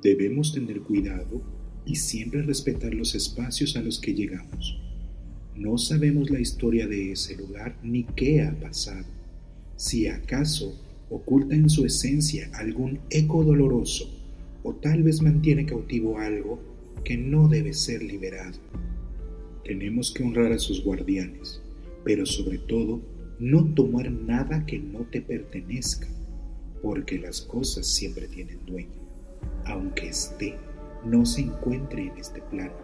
Debemos tener cuidado y siempre respetar los espacios a los que llegamos. No sabemos la historia de ese lugar ni qué ha pasado. Si acaso oculta en su esencia algún eco doloroso o tal vez mantiene cautivo algo que no debe ser liberado. Tenemos que honrar a sus guardianes, pero sobre todo no tomar nada que no te pertenezca, porque las cosas siempre tienen dueño, aunque no se encuentre en este plano.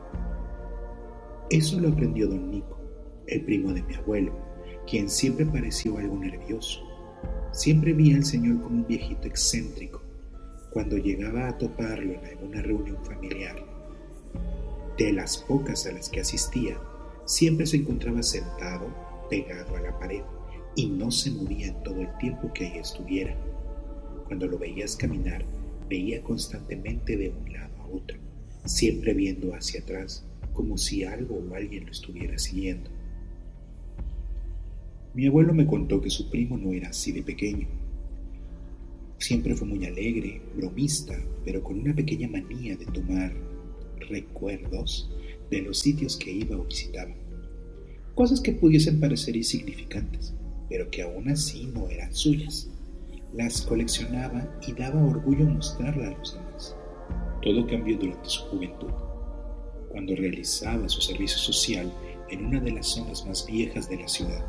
Eso lo aprendió don Nico, el primo de mi abuelo, quien siempre pareció algo nervioso. Siempre vi al señor como un viejito excéntrico cuando llegaba a toparlo en alguna reunión familiar. De las pocas a las que asistía, siempre se encontraba sentado, pegado a la pared, y no se movía en todo el tiempo que ahí estuviera. Cuando lo veías caminar, veía constantemente de un lado a otro, siempre viendo hacia atrás, como si algo o alguien lo estuviera siguiendo. Mi abuelo me contó que su primo no era así de pequeño. Siempre fue muy alegre, bromista, pero con una pequeña manía de tomar recuerdos de los sitios que iba o visitaba. Cosas que pudiesen parecer insignificantes, pero que aún así no eran suyas. Las coleccionaba y daba orgullo mostrarlas a los demás. Todo cambió durante su juventud, cuando realizaba su servicio social en una de las zonas más viejas de la ciudad,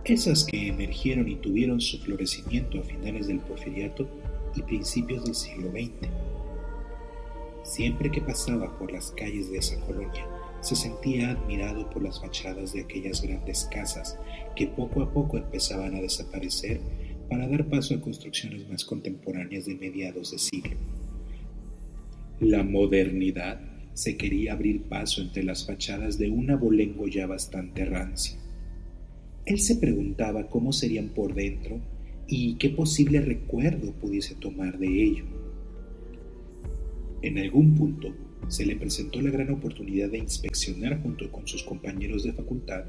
esas que emergieron y tuvieron su florecimiento a finales del Porfiriato y principios del siglo XX. Siempre que pasaba por las calles de esa colonia, se sentía admirado por las fachadas de aquellas grandes casas que poco a poco empezaban a desaparecer para dar paso a construcciones más contemporáneas de mediados de siglo. La modernidad se quería abrir paso entre las fachadas de un abolengo ya bastante rancio. Él se preguntaba cómo serían por dentro y qué posible recuerdo pudiese tomar de ello. En algún punto se le presentó la gran oportunidad de inspeccionar junto con sus compañeros de facultad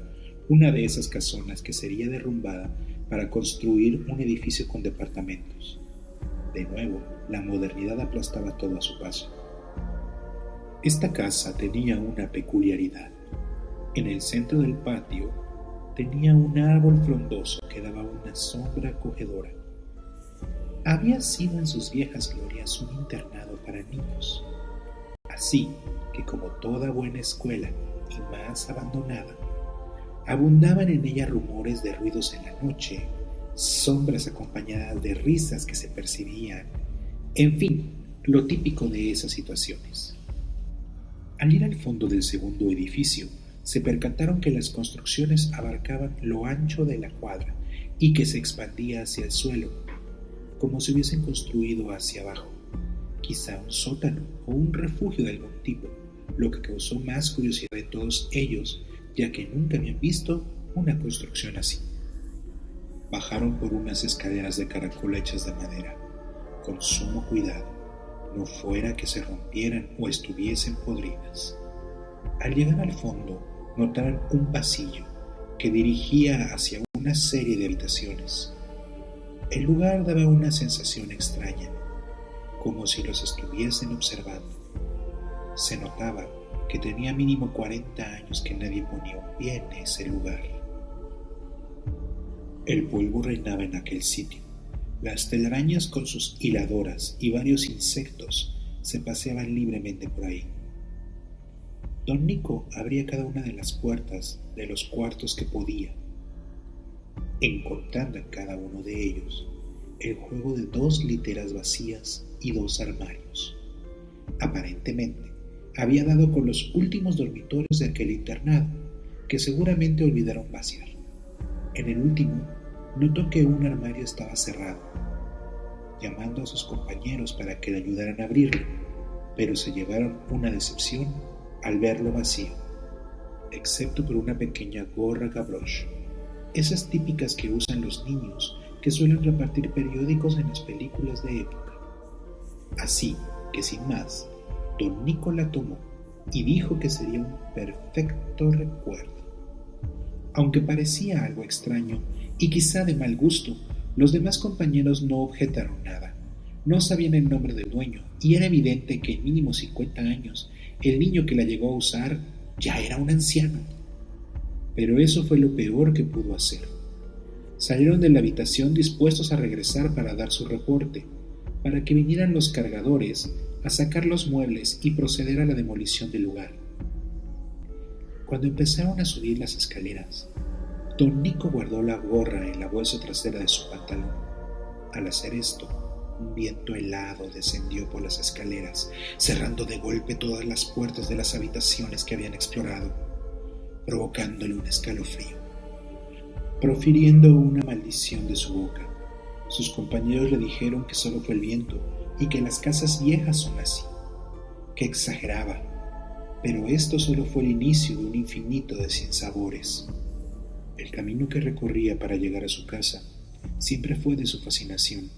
una de esas casonas que sería derrumbada para construir un edificio con departamentos. De nuevo, la modernidad aplastaba todo a su paso. Esta casa tenía una peculiaridad. En el centro del patio tenía un árbol frondoso que daba una sombra acogedora. Había sido en sus viejas glorias un internado para niños. Así que, como toda buena escuela y más abandonada, abundaban en ella rumores de ruidos en la noche, sombras acompañadas de risas que se percibían, en fin, lo típico de esas situaciones. Al ir al fondo del segundo edificio, se percataron que las construcciones abarcaban lo ancho de la cuadra y que se expandía hacia el suelo, como si hubiesen construido hacia abajo, quizá un sótano o un refugio de algún tipo, lo que causó más curiosidad en todos ellos, ya que nunca habían visto una construcción así. Bajaron por unas escaleras de caracol hechas de madera, con sumo cuidado, no fuera que se rompieran o estuviesen podridas. Al llegar al fondo, notaron un pasillo que dirigía hacia una serie de habitaciones. El lugar daba una sensación extraña, como si los estuviesen observando. Se notaba que tenía mínimo 40 años que nadie ponía un pie en ese lugar. El polvo reinaba en aquel sitio. Las telarañas con sus hiladoras y varios insectos se paseaban libremente por ahí. Don Nico abría cada una de las puertas de los cuartos que podía, encontrando en cada uno de ellos el juego de 2 literas vacías y 2 armarios. Aparentemente, había dado con los últimos dormitorios de aquel internado, que seguramente olvidaron vaciar. En el último, notó que un armario estaba cerrado, llamando a sus compañeros para que le ayudaran a abrirlo, pero se llevaron una decepción al verlo vacío, excepto por una pequeña gorra gavroche, esas típicas que usan los niños que suelen repartir periódicos en las películas de época. Así que sin más, don Nico la tomó y dijo que sería un perfecto recuerdo. Aunque parecía algo extraño y quizá de mal gusto, los demás compañeros no objetaron nada, No sabían el nombre del dueño y era evidente que en mínimo 50 años el niño que la llegó a usar ya era un anciano. Pero eso fue lo peor que pudo hacer. Salieron de la habitación dispuestos a regresar para dar su reporte, para que vinieran los cargadores a sacar los muebles y proceder a la demolición del lugar. Cuando empezaron a subir las escaleras, don Nico guardó la gorra en la bolsa trasera de su pantalón. Al hacer esto, un viento helado descendió por las escaleras, cerrando de golpe todas las puertas de las habitaciones que habían explorado, provocándole un escalofrío. Profiriendo una maldición de su boca, sus compañeros le dijeron que solo fue el viento y que las casas viejas son así, que exageraba, pero esto solo fue el inicio de un infinito de sinsabores. El camino que recorría para llegar a su casa siempre fue de su fascinación.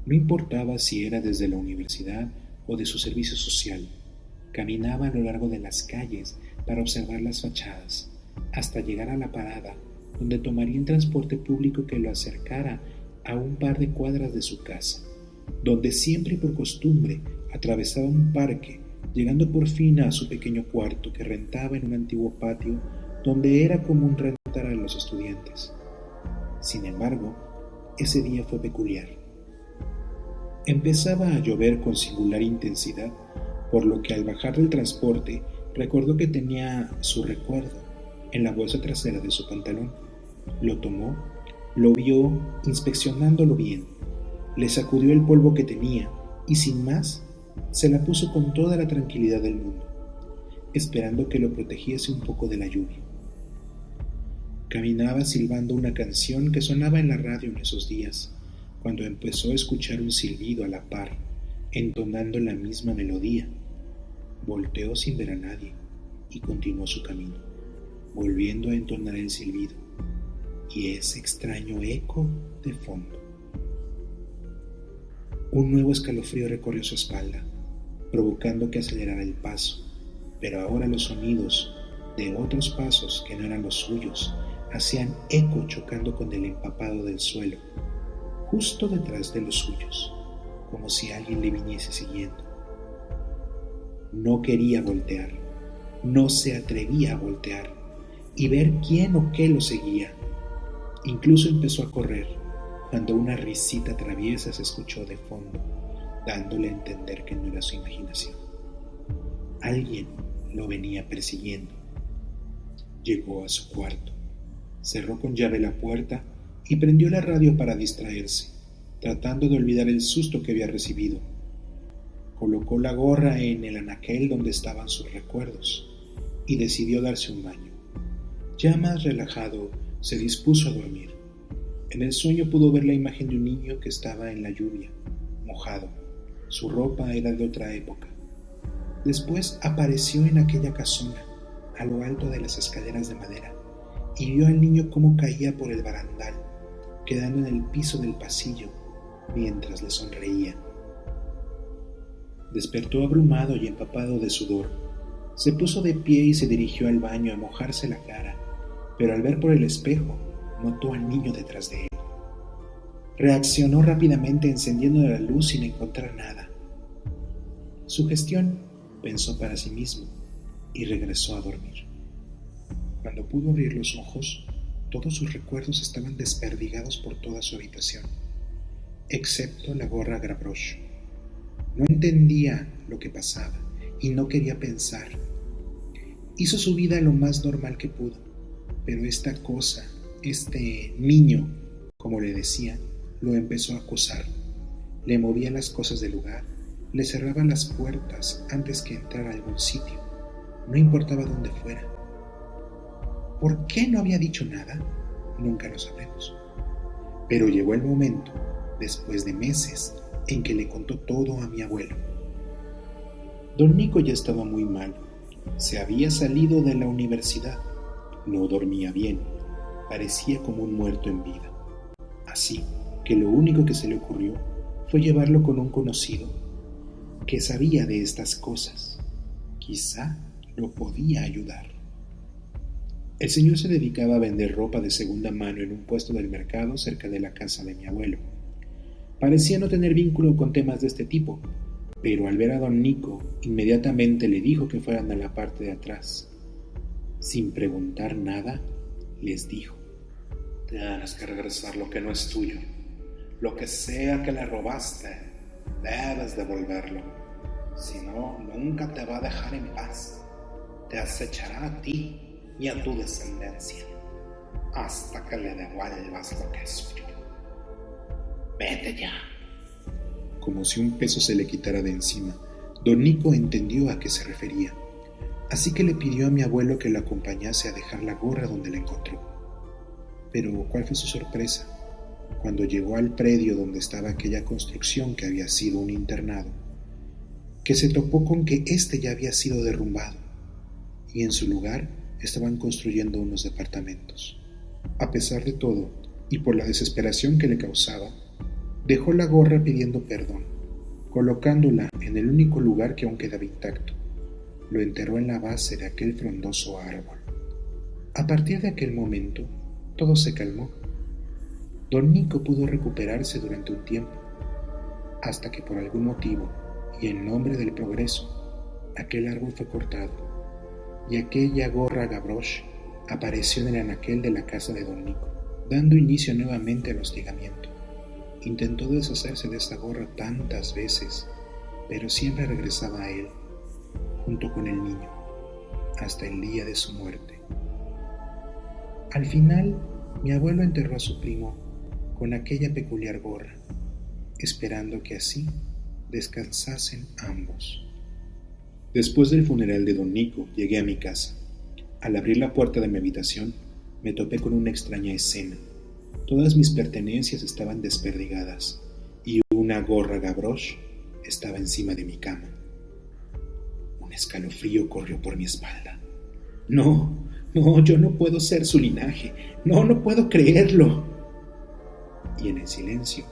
No importaba si era desde la universidad o de su servicio social. Caminaba a lo largo de las calles para observar las fachadas, hasta llegar a la parada, donde tomaría un transporte público que lo acercara a un par de cuadras de su casa, donde siempre y por costumbre atravesaba un parque, llegando por fin a su pequeño cuarto que rentaba en un antiguo patio donde era común rentar a los estudiantes. Sin embargo, ese día fue peculiar. Empezaba a llover con singular intensidad, por lo que al bajar del transporte recordó que tenía su recuerdo en la bolsa trasera de su pantalón. Lo tomó, lo vio inspeccionándolo bien, le sacudió el polvo que tenía y sin más se la puso con toda la tranquilidad del mundo, esperando que lo protegiese un poco de la lluvia. Caminaba silbando una canción que sonaba en la radio en esos días, cuando empezó a escuchar un silbido a la par, entonando la misma melodía. Volteó sin ver a nadie y continuó su camino, volviendo a entonar el silbido y ese extraño eco de fondo. Un nuevo escalofrío recorrió su espalda, provocando que acelerara el paso, pero ahora los sonidos de otros pasos que no eran los suyos hacían eco chocando con el empapado del suelo, justo detrás de los suyos, como si alguien le viniese siguiendo. No quería voltear, no se atrevía a voltear y ver quién o qué lo seguía. Incluso empezó a correr cuando una risita traviesa se escuchó de fondo, dándole a entender que no era su imaginación. Alguien lo venía persiguiendo. Llegó a su cuarto, cerró con llave la puerta y prendió la radio para distraerse, tratando de olvidar el susto que había recibido. Colocó la gorra en el anaquel donde estaban sus recuerdos y decidió darse un baño. Ya más relajado, se dispuso a dormir. En el sueño pudo ver la imagen de un niño que estaba en la lluvia, mojado. Su ropa era de otra época. Después apareció en aquella casona, a lo alto de las escaleras de madera, y vio al niño cómo caía por el barandal, quedando en el piso del pasillo, mientras le sonreía. Despertó abrumado y empapado de sudor. Se puso de pie y se dirigió al baño a mojarse la cara, pero al ver por el espejo, notó al niño detrás de él. Reaccionó rápidamente encendiendo la luz sin encontrar nada. Sugestión, pensó para sí mismo, y regresó a dormir. Cuando pudo abrir los ojos, todos sus recuerdos estaban desperdigados por toda su habitación, excepto la gorra Gavroche. No entendía lo que pasaba y no quería pensar. Hizo su vida lo más normal que pudo, pero esta cosa, este niño, como le decía, lo empezó a acosar. Le movía las cosas del lugar, le cerraba las puertas antes que entrara a algún sitio, no importaba dónde fuera. ¿Por qué no había dicho nada? Nunca lo sabremos. Pero llegó el momento, después de meses, en que le contó todo a mi abuelo. Don Nico ya estaba muy mal. Se había salido de la universidad. No dormía bien. Parecía como un muerto en vida. Así que lo único que se le ocurrió fue llevarlo con un conocido que sabía de estas cosas. Quizá lo podía ayudar. El señor se dedicaba a vender ropa de segunda mano en un puesto del mercado cerca de la casa de mi abuelo. Parecía no tener vínculo con temas de este tipo, pero al ver a don Nico, inmediatamente le dijo que fueran a la parte de atrás. Sin preguntar nada, les dijo: tienes que regresar lo que no es tuyo. Lo que sea que le robaste, debes devolverlo. Si no, nunca te va a dejar en paz. Te acechará a ti y a tu descendencia hasta que le devuelvas lo que es suyo. Vete ya. Como si un peso se le quitara de encima, don Nico entendió a qué se refería, así que le pidió a mi abuelo que lo acompañase a dejar la gorra donde la encontró. Pero ¿cuál fue su sorpresa? Cuando llegó al predio donde estaba aquella construcción que había sido un internado, que se topó con que éste ya había sido derrumbado y en su lugar estaban construyendo unos departamentos. A pesar de todo, y por la desesperación que le causaba, dejó la gorra pidiendo perdón, colocándola en el único lugar que aún quedaba intacto. Lo enterró en la base de aquel frondoso árbol. A partir de aquel momento, todo se calmó. Don Nico pudo recuperarse durante un tiempo, hasta que por algún motivo, y en nombre del progreso, aquel árbol fue cortado, y aquella gorra Gavroche apareció en el anaquel de la casa de don Nico, dando inicio nuevamente al hostigamiento. Intentó deshacerse de esta gorra tantas veces, pero siempre regresaba a él, junto con el niño, hasta el día de su muerte. Al final, mi abuelo enterró a su primo con aquella peculiar gorra, esperando que así descansasen ambos. Después del funeral de don Nico, llegué a mi casa. Al abrir la puerta de mi habitación, me topé con una extraña escena. Todas mis pertenencias estaban desperdigadas y una gorra Gavroche estaba encima de mi cama. Un escalofrío corrió por mi espalda. No, yo no puedo ser su linaje. No puedo creerlo. Y en el silencio,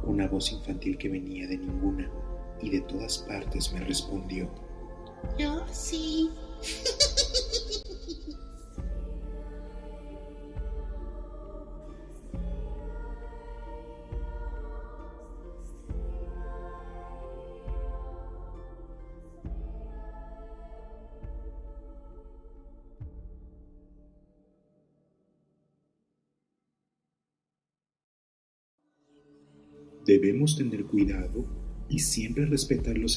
una voz infantil que venía de ninguna y de todas partes me respondió: Yo sí. Debemos tener cuidado y siempre respetar los